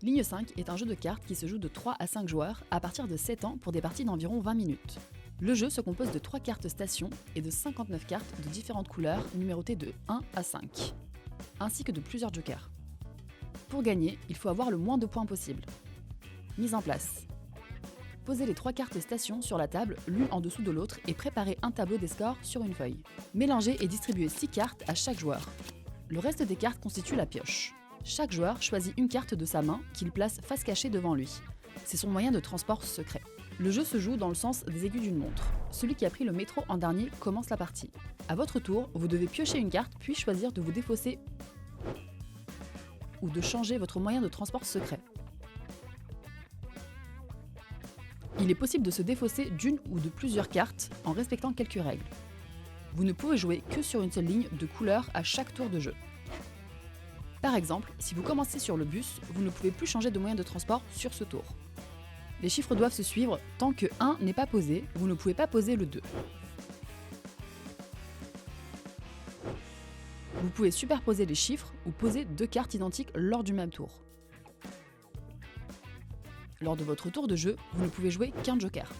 Ligne 5 est un jeu de cartes qui se joue de 3 à 5 joueurs à partir de 7 ans pour des parties d'environ 20 minutes. Le jeu se compose de 3 cartes stations et de 59 cartes de différentes couleurs numérotées de 1 à 5, ainsi que de plusieurs jokers. Pour gagner, il faut avoir le moins de points possible. Mise en place. Posez les 3 cartes stations sur la table, l'une en dessous de l'autre, et préparez un tableau des scores sur une feuille. Mélangez et distribuez 6 cartes à chaque joueur. Le reste des cartes constitue la pioche. Chaque joueur choisit une carte de sa main qu'il place face cachée devant lui. C'est son moyen de transport secret. Le jeu se joue dans le sens des aiguilles d'une montre. Celui qui a pris le métro en dernier commence la partie. À votre tour, vous devez piocher une carte puis choisir de vous défausser ou de changer votre moyen de transport secret. Il est possible de se défausser d'une ou de plusieurs cartes en respectant quelques règles. Vous ne pouvez jouer que sur une seule ligne de couleur à chaque tour de jeu. Par exemple, si vous commencez sur le bus, vous ne pouvez plus changer de moyen de transport sur ce tour. Les chiffres doivent se suivre, tant que 1 n'est pas posé, vous ne pouvez pas poser le 2. Vous pouvez superposer les chiffres ou poser 2 cartes identiques lors du même tour. Lors de votre tour de jeu, vous ne pouvez jouer qu'un joker.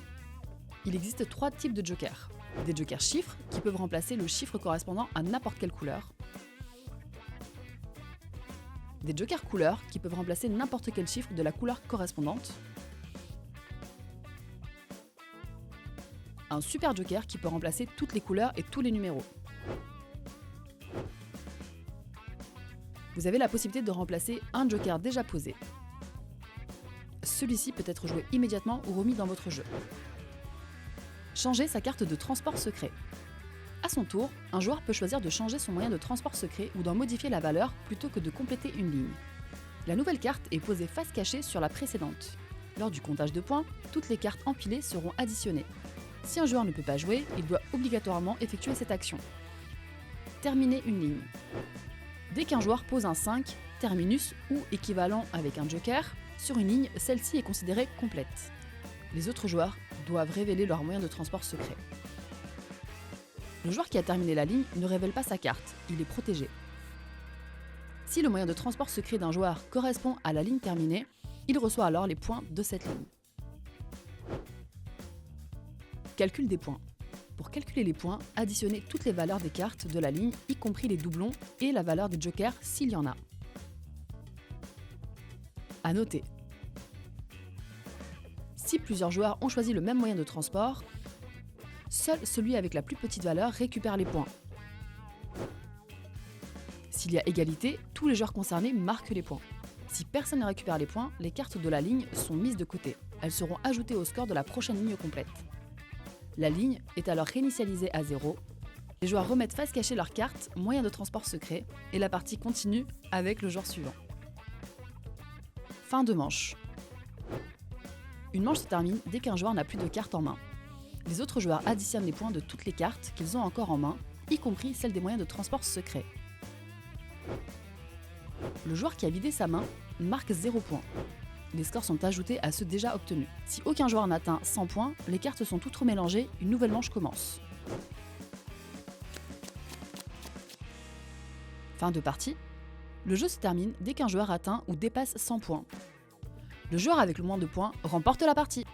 Il existe 3 types de jokers. Des jokers chiffres, qui peuvent remplacer le chiffre correspondant à n'importe quelle couleur. Des jokers couleurs, qui peuvent remplacer n'importe quel chiffre de la couleur correspondante. Un super joker qui peut remplacer toutes les couleurs et tous les numéros. Vous avez la possibilité de remplacer un joker déjà posé. Celui-ci peut être joué immédiatement ou remis dans votre jeu. Changer sa carte de transport secret. À son tour, un joueur peut choisir de changer son moyen de transport secret ou d'en modifier la valeur plutôt que de compléter une ligne. La nouvelle carte est posée face cachée sur la précédente. Lors du comptage de points, toutes les cartes empilées seront additionnées. Si un joueur ne peut pas jouer, il doit obligatoirement effectuer cette action. Terminer une ligne. Dès qu'un joueur pose un 5, terminus ou équivalent avec un joker, sur une ligne, celle-ci est considérée complète. Les autres joueurs doivent révéler leur moyen de transport secret. Le joueur qui a terminé la ligne ne révèle pas sa carte, il est protégé. Si le moyen de transport secret d'un joueur correspond à la ligne terminée, il reçoit alors les points de cette ligne. Calcul des points. Pour calculer les points, additionnez toutes les valeurs des cartes de la ligne, y compris les doublons et la valeur des jokers s'il y en a. À noter. Si plusieurs joueurs ont choisi le même moyen de transport, seul celui avec la plus petite valeur récupère les points. S'il y a égalité, tous les joueurs concernés marquent les points. Si personne ne récupère les points, les cartes de la ligne sont mises de côté. Elles seront ajoutées au score de la prochaine ligne complète. La ligne est alors réinitialisée à 0. Les joueurs remettent face cachée leur carte, moyen de transport secret, et la partie continue avec le joueur suivant. Fin de manche. Une manche se termine dès qu'un joueur n'a plus de cartes en main. Les autres joueurs additionnent les points de toutes les cartes qu'ils ont encore en main, y compris celles des moyens de transport secrets. Le joueur qui a vidé sa main marque 0 points. Les scores sont ajoutés à ceux déjà obtenus. Si aucun joueur n'atteint 100 points, les cartes sont toutes remélangées, une nouvelle manche commence. Fin de partie. Le jeu se termine dès qu'un joueur atteint ou dépasse 100 points. Le joueur avec le moins de points remporte la partie.